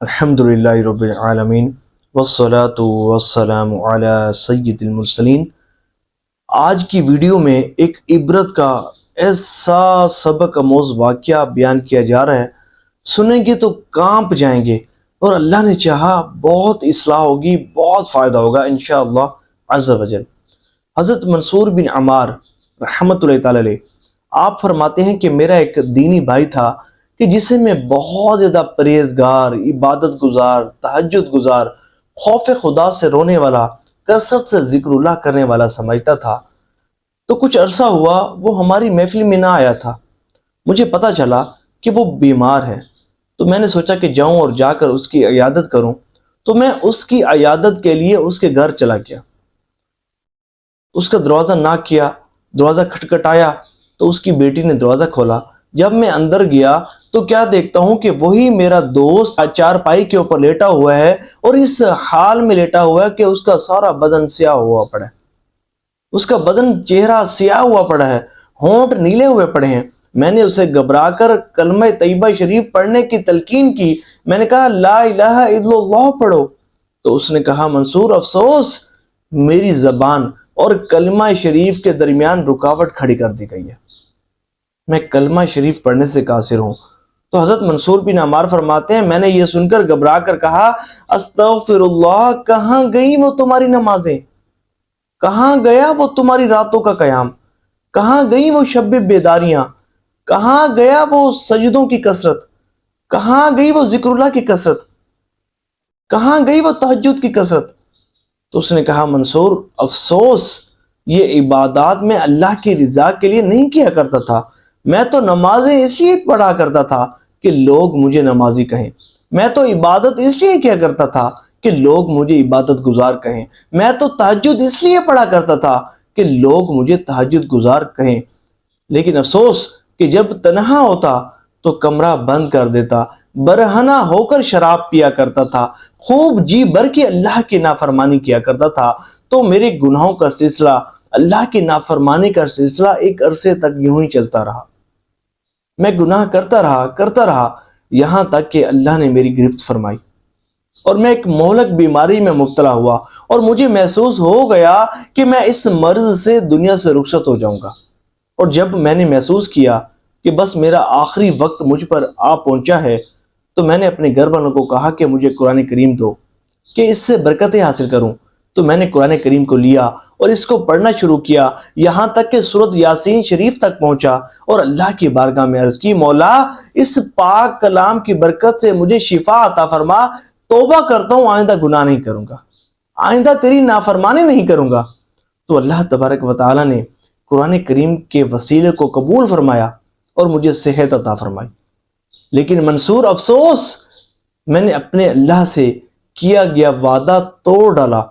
الحمدللہ رب العالمین والصلاة والسلام علی سید المرسلین۔ آج کی ویڈیو میں ایک عبرت کا ایسا سبق آموز واقعہ بیان کیا جا رہا ہے، سنیں گے تو کانپ جائیں گے، اور اللہ نے چاہا بہت اصلاح ہوگی، بہت فائدہ ہوگا انشاءاللہ عز و جل۔ حضرت منصور بن عمار رحمۃ اللہ تعالی علیہ آپ فرماتے ہیں کہ میرا ایک دینی بھائی تھا کہ جسے میں بہت زیادہ پرہیزگار، عبادت گزار، تہجد گزار، خوف خدا سے رونے والا، کثرت سے ذکر اللہ کرنے والا سمجھتا تھا۔ تو کچھ عرصہ ہوا وہ ہماری محفل میں نہ آیا تھا۔ مجھے پتہ چلا کہ وہ بیمار ہے، تو میں نے سوچا کہ جاؤں اور جا کر اس کی عیادت کروں۔ تو میں اس کی عیادت کے لیے اس کے گھر چلا گیا۔ اس کا دروازہ ناک کیا، دروازہ کھٹکھٹایا تو اس کی بیٹی نے دروازہ کھولا۔ جب میں اندر گیا تو کیا دیکھتا ہوں کہ وہی میرا دوست چارپائی کے اوپر لیٹا ہوا ہے، اور اس حال میں لیٹا ہوا ہے کہ اس کا سارا بدن سیاہ ہوا پڑا ہے، اس کا بدن چہرہ سیاہ ہوا پڑا ہے، ہونٹ نیلے ہوئے پڑے ہیں۔ میں نے اسے گھبرا کر کلمہ طیبہ شریف پڑھنے کی تلقین کی۔ میں نے کہا لا الہ الا اللہ پڑھو، تو اس نے کہا منصور افسوس، میری زبان اور کلمہ شریف کے درمیان رکاوٹ کھڑی کر دی گئی ہے، میں کلمہ شریف پڑھنے سے قاصر ہوں۔ تو حضرت منصور بن عمار فرماتے ہیں میں نے یہ سن کر گھبرا کر کہا استغفر اللہ، کہاں گئی وہ تمہاری نمازیں، کہاں گیا وہ تمہاری راتوں کا قیام، کہاں گئی وہ شب بیداریاں، کہاں گیا وہ سجدوں کی کثرت، کہاں گئی وہ ذکر اللہ کی کثرت، کہاں گئی وہ تہجد کی کثرت۔ تو اس نے کہا منصور افسوس، یہ عبادات میں اللہ کی رضا کے لیے نہیں کیا کرتا تھا، میں تو نمازیں اس لیے پڑھا کرتا تھا کہ لوگ مجھے نمازی کہیں، میں تو عبادت اس لیے کیا کرتا تھا کہ لوگ مجھے عبادت گزار کہیں، میں تو تہجد اس لیے پڑھا کرتا تھا کہ لوگ مجھے تہجد گزار کہیں۔ لیکن افسوس کہ جب تنہا ہوتا تو کمرہ بند کر دیتا، برہنہ ہو کر شراب پیا کرتا تھا، خوب جی بھر کے اللہ کی نافرمانی کیا کرتا تھا۔ تو میرے گناہوں کا سلسلہ، اللہ کی نافرمانی کا سلسلہ ایک عرصے تک یوں ہی چلتا رہا۔ میں گناہ کرتا رہا یہاں تک کہ اللہ نے میری گرفت فرمائی، اور میں ایک مہلک بیماری میں مبتلا ہوا، اور مجھے محسوس ہو گیا کہ میں اس مرض سے دنیا سے رخصت ہو جاؤں گا۔ اور جب میں نے محسوس کیا کہ بس میرا آخری وقت مجھ پر آ پہنچا ہے، تو میں نے اپنے گھر والوں کو کہا کہ مجھے قرآن کریم دو کہ اس سے برکتیں حاصل کروں۔ تو میں نے قرآن کریم کو لیا اور اس کو پڑھنا شروع کیا، یہاں تک کہ سورۃ یاسین شریف تک پہنچا، اور اللہ کی بارگاہ میں عرض کی مولا اس پاک کلام کی برکت سے مجھے شفا عطا فرما، توبہ کرتا ہوں آئندہ گناہ نہیں کروں گا، آئندہ تیری نافرمانی نہیں کروں گا۔ تو اللہ تبارک و تعالی نے قرآن کریم کے وسیلے کو قبول فرمایا اور مجھے صحت عطا فرمائی۔ لیکن منصور افسوس، میں نے اپنے اللہ سے کیا گیا وعدہ توڑ ڈالا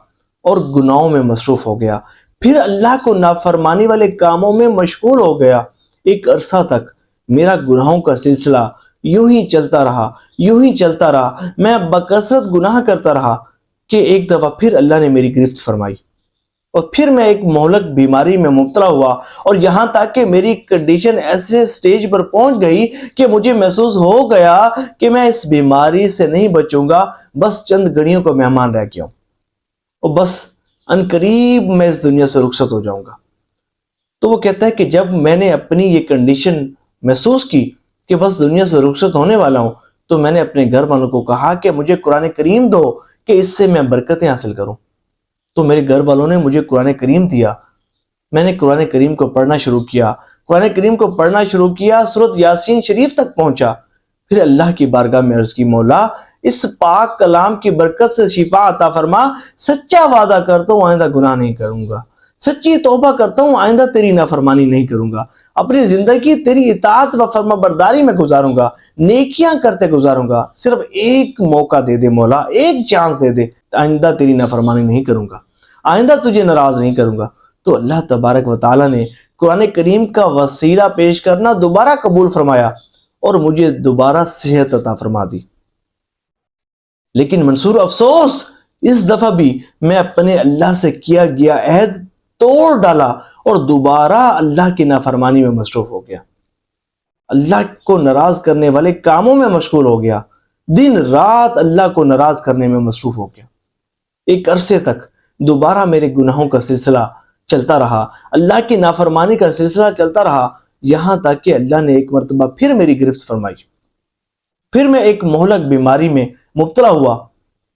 اور گناہوں میں مصروف ہو گیا، پھر اللہ کو نافرمانی والے کاموں میں مشغول ہو گیا۔ ایک عرصہ تک میرا گناہوں کا سلسلہ یوں ہی چلتا رہا، میں بکثرت گناہ کرتا رہا کہ ایک دفعہ پھر اللہ نے میری گرفت فرمائی، اور پھر میں ایک مہلک بیماری میں مبتلا ہوا، اور یہاں تک کہ میری کنڈیشن ایسے سٹیج پر پہنچ گئی کہ مجھے محسوس ہو گیا کہ میں اس بیماری سے نہیں بچوں گا، بس چند گھڑیوں کا مہمان رہ گیا ہوں، اور بس عنقریب میں اس دنیا سے رخصت ہو جاؤں گا۔ تو وہ کہتا ہے کہ جب میں نے اپنی یہ کنڈیشن محسوس کی کہ بس دنیا سے رخصت ہونے والا ہوں، تو میں نے اپنے گھر والوں کو کہا کہ مجھے قرآن کریم دو کہ اس سے میں برکتیں حاصل کروں۔ تو میرے گھر والوں نے مجھے قرآن کریم دیا، میں نے قرآن کریم کو پڑھنا شروع کیا، سورۃ یاسین شریف تک پہنچا، پھر اللہ کی بارگاہ میں عرض کی مولا اس پاک کلام کی برکت سے شفا عطا فرما، سچا وعدہ کرتا ہوں آئندہ گناہ نہیں کروں گا، سچی توبہ کرتا ہوں آئندہ تیری نافرمانی نہیں کروں گا، اپنی زندگی تیری اطاعت و فرما برداری میں گزاروں گا، نیکیاں کرتے گزاروں گا، صرف ایک موقع دے دے مولا، ایک چانس دے دے، آئندہ تیری نافرمانی نہیں کروں گا، آئندہ تجھے ناراض نہیں کروں گا۔ تو اللہ تبارک و تعالی نے قرآن کریم کا وسیلہ پیش کرنا دوبارہ قبول فرمایا اور مجھے دوبارہ صحت عطا فرما دی۔ لیکن منصور افسوس، اس دفعہ بھی میں اپنے اللہ سے کیا گیا عہد توڑ ڈالا اور دوبارہ اللہ کی نافرمانی میں مصروف ہو گیا، اللہ کو ناراض کرنے والے کاموں میں مشغول ہو گیا۔ دن رات اللہ کو ناراض کرنے میں مصروف ہو گیا۔ ایک عرصے تک دوبارہ میرے گناہوں کا سلسلہ چلتا رہا، اللہ کی نافرمانی کا سلسلہ چلتا رہا، یہاں تک کہ اللہ نے ایک مرتبہ پھر میری گرفت فرمائی۔ پھر میں ایک مہلک بیماری میں مبتلا ہوا،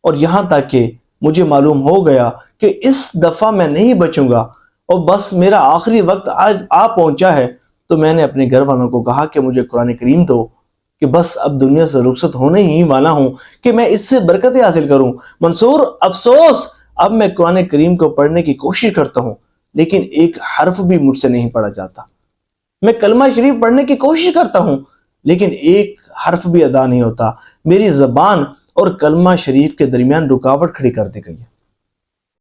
اور یہاں تک کہ مجھے معلوم ہو گیا کہ اس دفعہ میں نہیں بچوں گا اور بس میرا آخری وقت آج آ پہنچا ہے، تو میں نے اپنے گھر والوں کو کہا کہ مجھے قرآن کریم دو، کہ بس اب دنیا سے رخصت ہونے ہی والا ہوں کہ میں اس سے برکتیں حاصل کروں۔ منصور، افسوس، اب میں قرآن کریم کو پڑھنے کی کوشش کرتا ہوں لیکن ایک حرف بھی مجھ سے نہیں پڑھا جاتا۔ میں کلمہ شریف پڑھنے کی کوشش کرتا ہوں لیکن ایک حرف بھی ادا نہیں ہوتا۔ میری زبان اور کلمہ شریف کے درمیان رکاوٹ کھڑی کر دی گئی ہے۔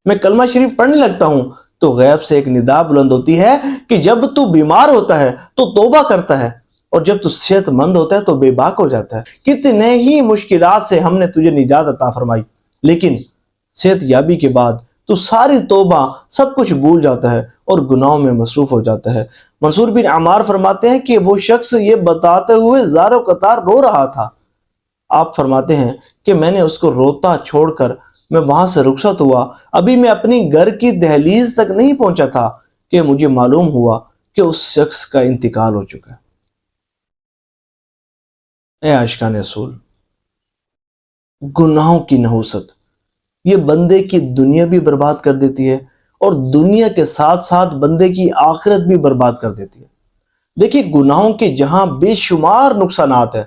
میں کلمہ شریف پڑھنے لگتا ہوں تو غیب سے ایک ندا بلند ہوتی ہے کہ جب تو بیمار ہوتا ہے تو توبہ کرتا ہے، اور جب تو صحت مند ہوتا ہے تو بے باک ہو جاتا ہے۔ کتنے ہی مشکلات سے ہم نے تجھے نجات عطا فرمائی، لیکن صحت یابی کے بعد تو ساری توبہ سب کچھ بھول جاتا ہے اور گناہوں میں مصروف ہو جاتا ہے۔ منصور بن عمار فرماتے ہیں کہ وہ شخص یہ بتاتے ہوئے زار و قطار رو رہا تھا۔ آپ فرماتے ہیں کہ میں نے اس کو روتا چھوڑ کر میں وہاں سے رخصت ہوا، ابھی میں اپنی گھر کی دہلیز تک نہیں پہنچا تھا کہ مجھے معلوم ہوا کہ اس شخص کا انتقال ہو چکا ہے۔ اے عاشقان رسول، گناہوں کی نحوست یہ بندے کی دنیا بھی برباد کر دیتی ہے اور دنیا کے ساتھ ساتھ بندے کی آخرت بھی برباد کر دیتی ہے۔ دیکھیے، گناہوں کے جہاں بے شمار نقصانات ہیں،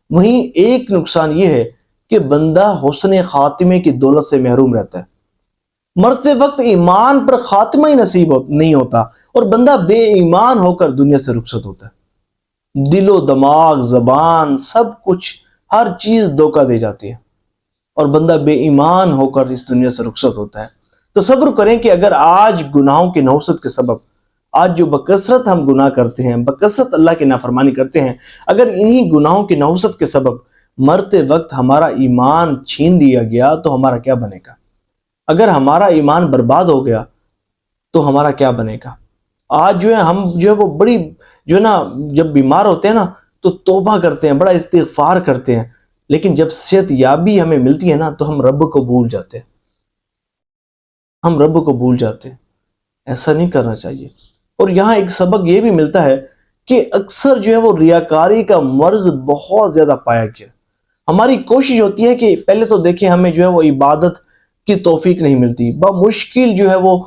وہیں ایک نقصان یہ ہے کہ بندہ حسن خاتمے کی دولت سے محروم رہتا ہے۔ مرتے وقت ایمان پر خاتمہ ہی نصیب نہیں ہوتا اور بندہ بے ایمان ہو کر دنیا سے رخصت ہوتا ہے۔ دل و دماغ، زبان، سب کچھ، ہر چیز دھوکہ دے جاتی ہے اور بندہ بے ایمان ہو کر اس دنیا سے رخصت ہوتا ہے۔ تصور کریں کہ اگر آج گناہوں کی نحوست کے سبب، آج جو بکثرت ہم گناہ کرتے ہیں، بکثرت اللہ کی نافرمانی کرتے ہیں، اگر انہی گناہوں کی نحوست کے سبب مرتے وقت ہمارا ایمان چھین لیا گیا تو ہمارا کیا بنے گا؟ اگر ہمارا ایمان برباد ہو گیا تو ہمارا کیا بنے گا؟ آج جو ہے ہم جو ہے وہ بڑی جو ہے نا، جب بیمار ہوتے ہیں نا تو توبہ کرتے ہیں، بڑا استغفار کرتے ہیں، لیکن جب صحت یابی ہمیں ملتی ہے نا تو ہم رب کو بھول جاتے ہیں، ہم رب کو بھول جاتے ہیں۔ ایسا نہیں کرنا چاہیے۔ اور یہاں ایک سبق یہ بھی ملتا ہے کہ اکثر جو ہے وہ ریاکاری کا مرض بہت زیادہ پایا گیا۔ ہماری کوشش ہوتی ہے کہ پہلے تو دیکھیں ہمیں جو ہے وہ عبادت کی توفیق نہیں ملتی، بمشکل جو ہے وہ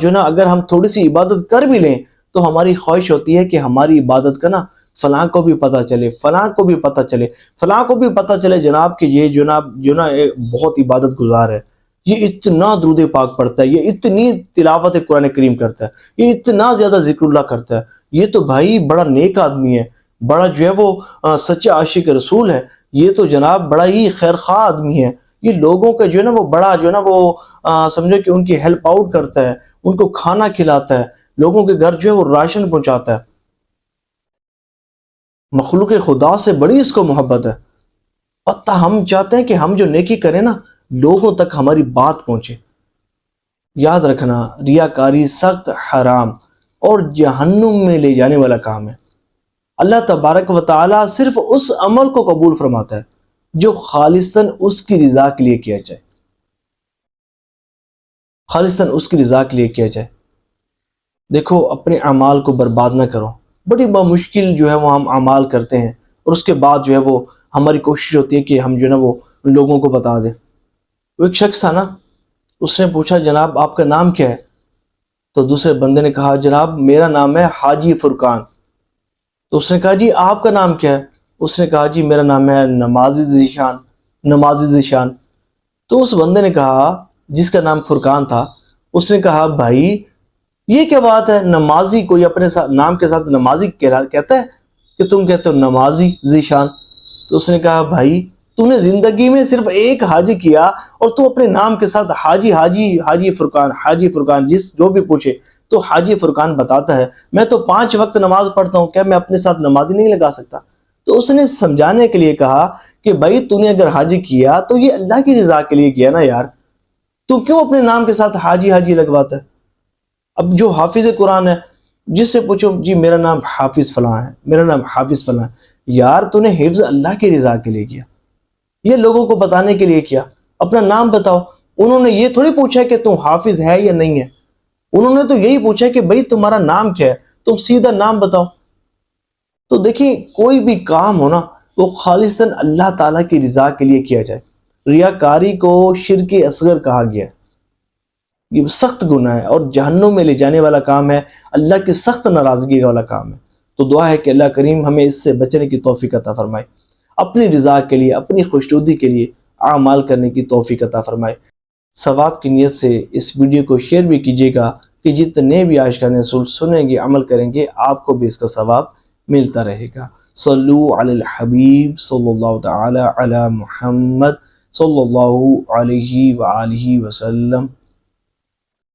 جو نا اگر ہم تھوڑی سی عبادت کر بھی لیں تو ہماری خواہش ہوتی ہے کہ ہماری عبادت کا نا فلاں کو بھی پتہ چلے، فلاں کو بھی پتہ چلے، فلاں کو بھی پتہ چلے جناب کہ یہ جناب جو نا بہت عبادت گزار ہے، یہ اتنا درود پاک پڑھتا ہے، یہ اتنی تلاوت قرآن کریم کرتا ہے، یہ اتنا زیادہ ذکر اللہ کرتا ہے، یہ تو بھائی بڑا نیک آدمی ہے، بڑا جو ہے وہ سچا عاشق رسول ہے، یہ تو جناب بڑا ہی خیر خواہ آدمی ہے، یہ لوگوں کا جو ہے نا وہ بڑا جو ہے نا وہ سمجھو کہ ان کی ہیلپ آؤٹ کرتا ہے، ان کو کھانا کھلاتا ہے، لوگوں کے گھر جو ہے وہ راشن پہنچاتا ہے۔ مخلوق خدا سے بڑی اس کو محبت ہے، اور ہم چاہتے ہیں کہ ہم جو نیکی کریں نا لوگوں تک ہماری بات پہنچے۔ یاد رکھنا، ریاکاری سخت حرام اور جہنم میں لے جانے والا کام ہے۔ اللہ تبارک و تعالی صرف اس عمل کو قبول فرماتا ہے جو خالصتاً اس کی رضا کے لیے کیا جائے، خالصتاً اس کی رضا کے لیے کیا جائے۔ دیکھو، اپنے اعمال کو برباد نہ کرو۔ بڑی بمشکل جو ہے وہ ہم اعمال کرتے ہیں اور اس کے بعد جو ہے وہ ہماری کوشش ہوتی ہے کہ ہم جو ہے نا وہ لوگوں کو بتا دیں۔ وہ ایک شخص تھا نا، اس نے پوچھا جناب آپ کا نام کیا ہے؟ تو دوسرے بندے نے کہا جناب میرا نام ہے حاجی فرقان۔ تو اس نے کہا جی آپ کا نام کیا ہے؟ اس نے کہا جی میرا نام ہے نمازی ذیشان، نمازی ذیشان۔ تو اس بندے نے کہا، جس کا نام فرقان تھا، اس نے کہا بھائی یہ کیا بات ہے، نمازی کوئی اپنے نام کے ساتھ نمازی کہتا ہے کہ تم کہتے ہو نمازی ذیشان؟ تو اس نے کہا بھائی تو نے زندگی میں صرف ایک حاجی کیا اور تو اپنے نام کے ساتھ حاجی حاجی حاجی فرقان، حاجی فرقان، جس جو بھی پوچھے تو حاجی فرقان بتاتا ہے۔ میں تو 5 وقت نماز پڑھتا ہوں، کیا میں اپنے ساتھ نمازی نہیں لگا سکتا؟ تو اس نے سمجھانے کے لیے کہا کہ بھائی تو نے اگر حاجی کیا تو یہ اللہ کی رضا کے لیے کیا نا یار، تو کیوں اپنے نام کے ساتھ حاجی حاجی لگواتا ہے؟ اب جو حافظ قرآن ہے، جس سے پوچھو جی میرا نام حافظ فلاں ہے، میرا نام حافظ فلاں ہے، یار تو نے حفظ اللہ کی رضا کے لیے کیا، یہ لوگوں کو بتانے کے لیے کیا، اپنا نام بتاؤ۔ انہوں نے یہ تھوڑی پوچھا کہ تم حافظ ہے یا نہیں ہے، انہوں نے تو یہی پوچھا کہ بھئی تمہارا نام کیا ہے، تم سیدھا نام بتاؤ۔ تو دیکھیں کوئی بھی کام ہو نا وہ خالصاً اللہ تعالیٰ کی رضا کے لیے کیا جائے۔ ریاکاری کو شرک اصغر کہا گیا ہے، یہ سخت گناہ ہے اور جہنم میں لے جانے والا کام ہے، اللہ کی سخت ناراضگی والا کام ہے۔ تو دعا ہے کہ اللہ کریم ہمیں اس سے بچنے کی توفیق عطا فرمائے، اپنی رضا کے لیے، اپنی خوشنودی کے لیے اعمال کرنے کی توفیق عطا فرمائے۔ ثواب کی نیت سے اس ویڈیو کو شیئر بھی کیجیے گا کہ جتنے بھی عاشقان رسول سنیں گے، عمل کریں گے، آپ کو بھی اس کا ثواب ملتا رہے گا۔ صلو علی الحبیب صلی اللہ تعالی علی محمد صلی اللہ علیہ وآلہ وسلم۔